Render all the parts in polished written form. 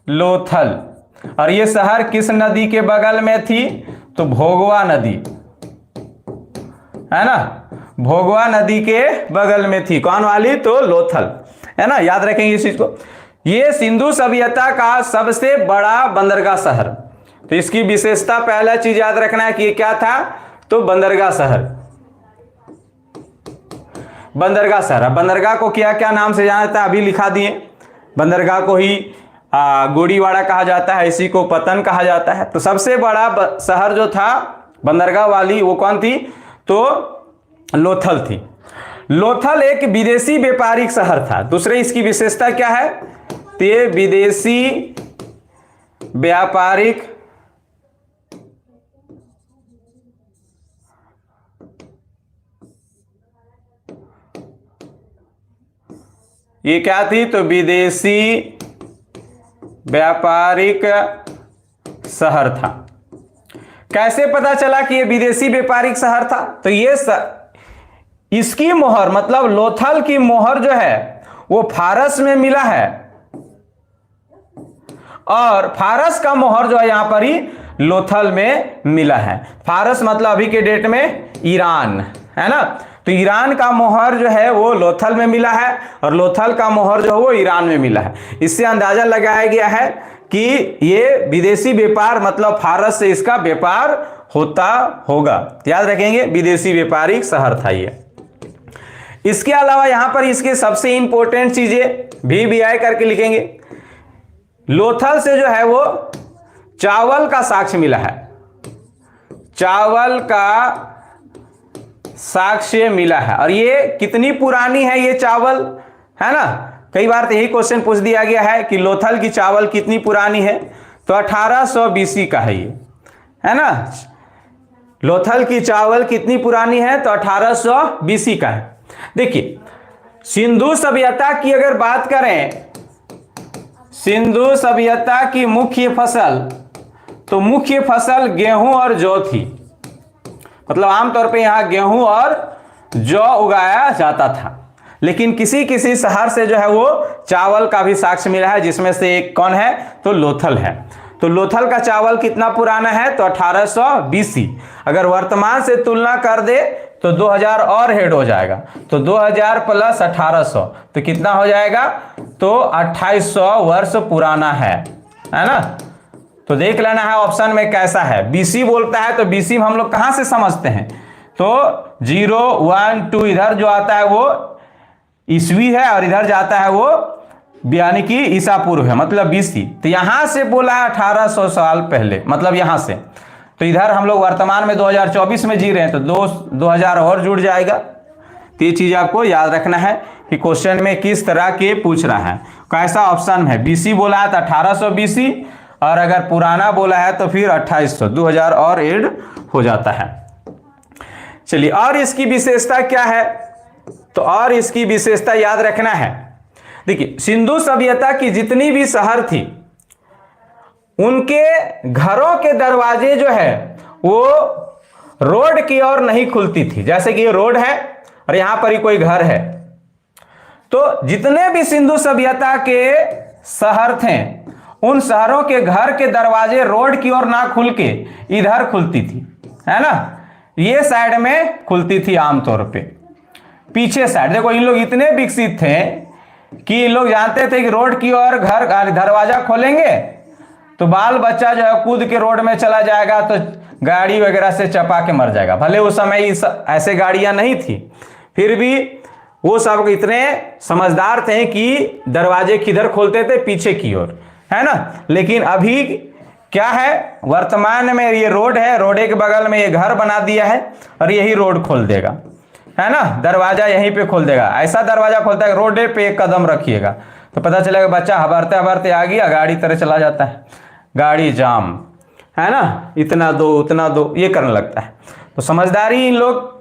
लोथल। और ये शहर किस नदी के बगल में थी? तो भोगवा नदी, है ना, भोगवा नदी के बगल में थी। कौन वाली? तो लोथल, है ना, याद रखेंगे इस चीज को। ये सिंधु सभ्यता का सबसे बड़ा बंदरगाह शहर। तो इसकी विशेषता, पहला चीज याद रखना है कि ये क्या था? तो बंदरगाह शहर, बंदरगाह शहर। बंदरगाह को क्या क्या नाम से जाना जाता है अभी लिखा दिए। बंदरगाह को ही गोड़ीवाड़ा कहा जाता है, इसी को पतन कहा जाता है। तो सबसे बड़ा शहर जो था बंदरगाह वाली, वो कौन थी? तो लोथल थी। लोथल एक विदेशी व्यापारिक शहर था। दूसरे इसकी विशेषता क्या है? तो ये विदेशी व्यापारिक ये क्या थी? तो विदेशी व्यापारिक शहर था। कैसे पता चला कि ये विदेशी व्यापारिक शहर था? तो ये इसकी मोहर, मतलब लोथल की मोहर जो है वो फारस में मिला है, और फारस का मोहर जो है यहां पर ही लोथल में मिला है। फारस मतलब अभी के डेट में ईरान, है ना। तो ईरान का मोहर जो है वो लोथल में मिला है, और लोथल का मोहर जो है वो ईरान में मिला है। इससे अंदाजा लगाया गया है कि ये विदेशी व्यापार, मतलब फारस से इसका व्यापार होता होगा। याद रखेंगे, विदेशी व्यापारिक शहर था ये। इसके अलावा यहां पर इसके सबसे इंपॉर्टेंट चीजें VVI करके लिखेंगे। लोथल से जो है वो चावल का साक्ष्य मिला है, चावल का साक्ष्य मिला है। और ये कितनी पुरानी है ये चावल, है ना। कई बार तो यही क्वेश्चन पूछ दिया गया है कि लोथल की चावल कितनी पुरानी है। तो 1800 BC का है ये, है ना। लोथल की चावल कितनी पुरानी है? तो 1800 BC का है। देखिए, सिंधु सभ्यता की अगर बात करें, सिंधु सभ्यता की मुख्य फसल, तो मुख्य फसल गेहूं और जौ थी। मतलब आमतौर पे यहां गेहूं और जौ उगाया जाता था। लेकिन किसी किसी शहर से जो है वो चावल का भी साक्ष्य मिला है, जिसमें से एक कौन है? तो लोथल है। तो लोथल का चावल कितना पुराना है? तो 1800 BC। अगर वर्तमान से तुलना कर दे तो 2000 और हेड हो जाएगा। तो 2000 प्लस 1800 तो कितना हो जाएगा? तो 2800 वर्ष पुराना है ना। तो देख लेना है ऑप्शन में कैसा है। BC बोलता है तो BC हम लोग कहां से समझते हैं? तो 0, 1, 2 इधर जो आता है वो ईस्वी है, और इधर जाता है वो यानी कि ईसा पूर्व है, मतलब BC। तो यहां से बोला है 1800 साल पहले, मतलब यहां से। तो इधर हम लोग वर्तमान में 2024 में जी रहे हैं, तो 2000 और जुड़ जाएगा। तो ये चीज आपको याद रखना है कि क्वेश्चन में किस तरह के पूछ रहा है, कैसा ऑप्शन है। BC बोला है तो 1800 BC, और अगर पुराना बोला है तो फिर 2800, 2000 और ऐड हो जाता है। चलिए, और इसकी विशेषता क्या है? तो और इसकी विशेषता याद रखना है। देखिए, सिंधु सभ्यता की जितनी भी शहर थी, उनके घरों के दरवाजे जो है वो रोड की ओर नहीं खुलती थी। जैसे कि ये रोड है और यहां पर ही कोई घर है, तो जितने भी सिंधु सभ्यता के शहर थे, उन शहरों के घर के दरवाजे रोड की ओर ना खुल के इधर खुलती थी, है ना। ये साइड में खुलती थी आमतौर पे, पीछे साइड। देखो, इन लोग इतने विकसित थे कि इन लोग जानते थे कि रोड की ओर घर दरवाजा खोलेंगे तो बाल बच्चा जो है कूद के रोड में चला जाएगा, तो गाड़ी वगैरह से चपा के मर जाएगा। भले उस समय ऐसे गाड़ियां नहीं थी, फिर भी वो सब इतने समझदार थे कि दरवाजे किधर खोलते थे? पीछे की ओर, है ना। लेकिन अभी क्या है, वर्तमान में ये रोड है, रोड के बगल में ये घर बना दिया है और यही रोड खोल देगा, है ना। दरवाजा यहीं पे खोल देगा। ऐसा दरवाजा खोलता है, रोड पे एक कदम रखिएगा तो पता चलेगा बच्चा हबरते हबरते आ गया, गाड़ी तरह चला जाता है, गाड़ी जाम, है ना, इतना दो उतना दो, ये करने लगता है। तो समझदारी इन लोग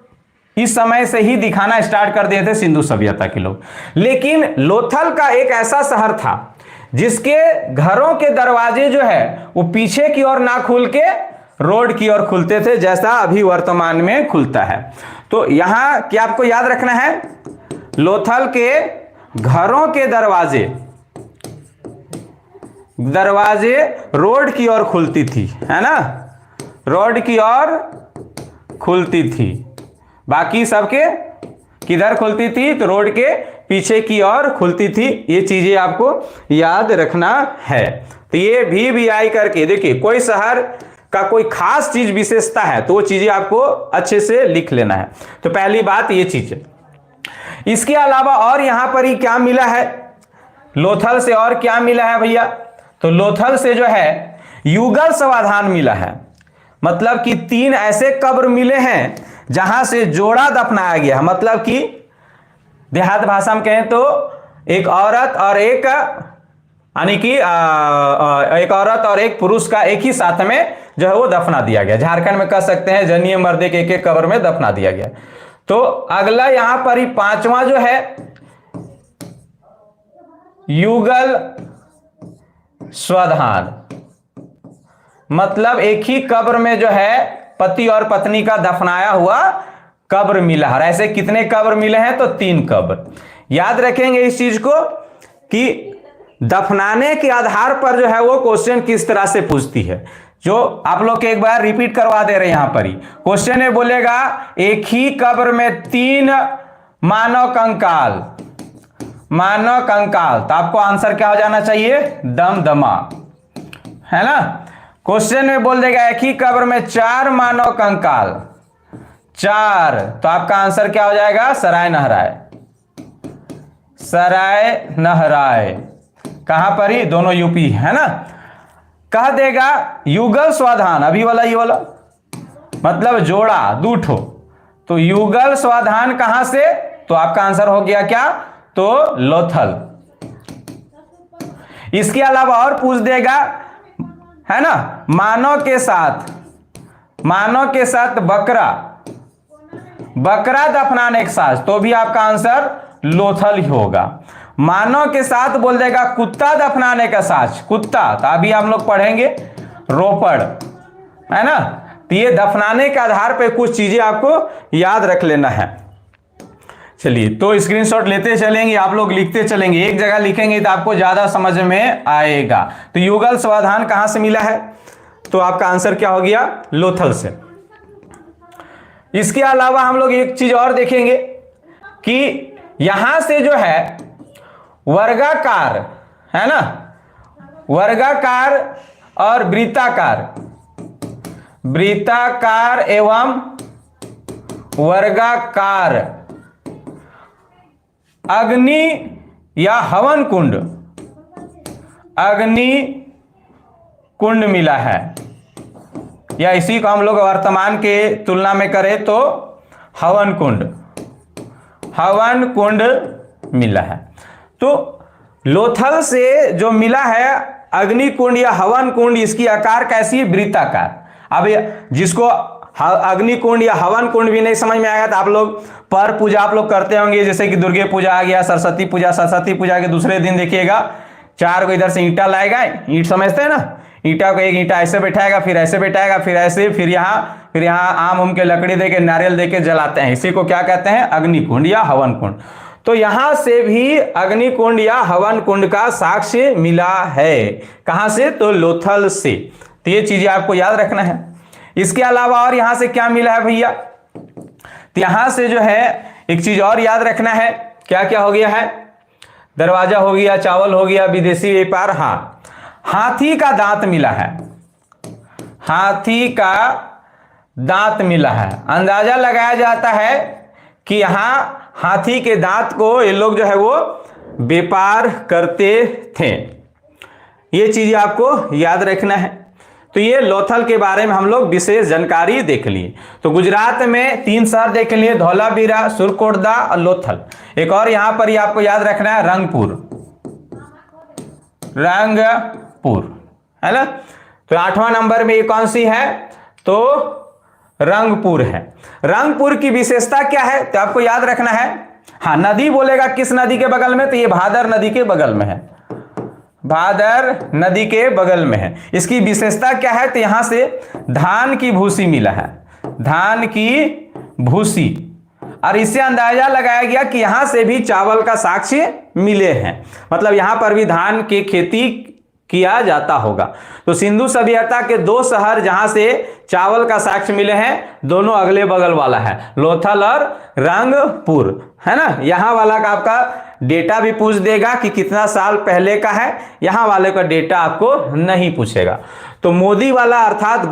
इस समय से ही दिखाना स्टार्ट कर दिए थे सिंधु सभ्यता के लोग। लेकिन लोथल का एक ऐसा शहर था जिसके घरों के दरवाजे जो है वो पीछे की ओर ना खुल के रोड की ओर खुलते थे, जैसा अभी वर्तमान में खुलता है। तो यहां क्या आपको याद रखना है, लोथल के घरों के दरवाजे दरवाजे रोड की ओर खुलती थी, है ना, रोड की ओर खुलती थी। बाकी सबके किधर खुलती थी, तो रोड के पीछे की ओर खुलती थी। ये चीजें आपको याद रखना है। तो ये VVI करके देखिए, कोई शहर का कोई खास चीज विशेषता है तो वो चीजें आपको अच्छे से लिख लेना है। तो पहली बात ये चीज है। इसके अलावा और यहां पर ही क्या मिला है, लोथल से और क्या मिला है भैया, तो लोथल से जो है युगल समाधान मिला है। मतलब कि 3 ऐसे कब्र मिले हैं जहां से जोड़ा दफनाया गया। मतलब कि देहात भाषा में कहें तो एक औरत और एक, यानी कि एक औरत और एक पुरुष का एक ही साथ में जो है वो दफना दिया गया। झारखंड में कह सकते हैं जनिए मर्दे के एक कब्र में दफना दिया गया। तो अगला यहां पर ही 5वां जो है युगल स्वधान। मतलब एक ही कब्र में जो है पति और पत्नी का दफनाया हुआ कब्र मिला। और ऐसे कितने कब्र मिले हैं, तो 3 कब्र। याद रखेंगे इस चीज को कि दफनाने के आधार पर जो है वो क्वेश्चन किस तरह से पूछती है। जो आप लोग के एक बार रिपीट करवा दे रहे हैं। यहां पर ही क्वेश्चन में बोलेगा एक ही कब्र में 3 मानव कंकाल, मानव कंकाल, तो आपको आंसर क्या हो जाना चाहिए, दमदमा, है ना। क्वेश्चन में बोल देगा एक ही कब्र में 4 मानव कंकाल, 4, तो आपका आंसर क्या हो जाएगा, सराय नहराए, सराय नहराए। कहां पर ही, दोनों यूपी, है ना। कह देगा युगल स्वाधान, अभी वाला ये वाला मतलब जोड़ा, 2 ठो, तो युगल स्वाधान कहां से, तो आपका आंसर हो गया क्या, तो लोथल। इसके अलावा और पूछ देगा, है ना, मानव के साथ बकरा, बकरा दफनाने के साथ, तो भी आपका आंसर लोथल ही होगा। मानव के साथ बोल देगा कुत्ता दफनाने का साथ, कुत्ता, तो अभी हम लोग पढ़ेंगे रोपड़, है ना। तो ये दफनाने के आधार पे कुछ चीजें आपको याद रख लेना है। चलिए, तो स्क्रीनशॉट लेते चलेंगे, आप लोग लिखते चलेंगे, एक जगह लिखेंगे तो आपको ज्यादा समझ में आएगा। तो युगल समाधान कहां से मिला है, तो आपका आंसर क्या हो गया, लोथल से। इसके अलावा हम लोग एक चीज और देखेंगे कि यहां से जो है वर्गाकार, है ना, वर्गाकार और वृत्ताकार, वृत्ताकार एवं वर्गाकार अग्नि या हवन कुंड, अग्नि कुंड मिला है, या इसी को हम लोग वर्तमान के तुलना में करें तो हवन कुंड, हवन कुंड मिला है। तो लोथल से जो मिला है अग्नि कुंड या हवन कुंड, इसकी आकार कैसी है, वृत्ताकार। अब जिसको अग्नि कुंड या हवन कुंड भी नहीं समझ में आएगा तो आप लोग पर पूजा आप लोग करते होंगे, जैसे कि दुर्गे पूजा आ गया, सरस्वती पूजा, सरस्वती पूजा के दूसरे दिन देखिएगा 4 को इधर से ईंटा लाएगा, ईंट समझते हैं ना, ईंटा को एक ईंटा ऐसे बैठाएगा, फिर ऐसे बैठाएगा, फिर ऐसे, फिर यहाँ आम उम के लकड़ी देके, नारियल देके जलाते हैं। इसी को क्या कहते हैं, अग्नि कुंड या हवन कुंड। तो यहां से भी अग्नि कुंड या हवन कुंड का साक्ष्य मिला है। कहां से, तो लोथल से। तो ये चीजें आपको याद रखना है। इसके अलावा और यहां से क्या मिला है भैया, तो यहां से जो है एक चीज और याद रखना है, क्या क्या हो गया है, दरवाजा हो गया, चावल हो गया, विदेशी व्यापार, हाँ, हाथी का दांत मिला है, हाथी का दांत मिला है। अंदाजा लगाया जाता है कि यहां हाथी के दांत को ये लोग जो है वो व्यापार करते थे। ये चीजें आपको याद रखना है। तो ये लोथल के बारे में हम लोग विशेष जानकारी देख लिए। तो गुजरात में 3 शहर देख लिए, धौलावीरा, सुरकोटदा और लोथल। एक और यहां पर ही आपको याद रखना है, रंगपुर, रंगपुर, है ना। तो 8वां नंबर में ये कौन सी है, तो रंगपुर है। रंगपुर की विशेषता क्या है, तो आपको याद रखना है, हाँ, नदी बोलेगा किस नदी के बगल में, तो ये भादर नदी के बगल में है, भादर नदी के बगल में है। इसकी विशेषता क्या है, तो यहां से धान की भूसी मिला है, धान की भूसी, और इससे अंदाजा लगाया गया कि यहां से भी चावल का साक्ष्य मिले हैं। मतलब यहां पर भी धान की खेती किया जाता होगा। तो सिंधु सभ्यता के दो शहर जहां से चावल का साक्ष्य मिले हैं, दोनों अगले बगल वाला है, लोथल और रंगपुर, है ना। यहां वाला का आपका डेटा भी पूछ देगा कि कितना साल पहले का है, यहां वाले का डेटा आपको नहीं पूछेगा। तो मोदी वाला अर्थात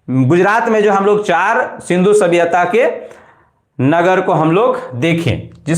गुजरात में जो हम लोग 4 सिंधु सभ्यता के नगर को हम लोग देखें, जिस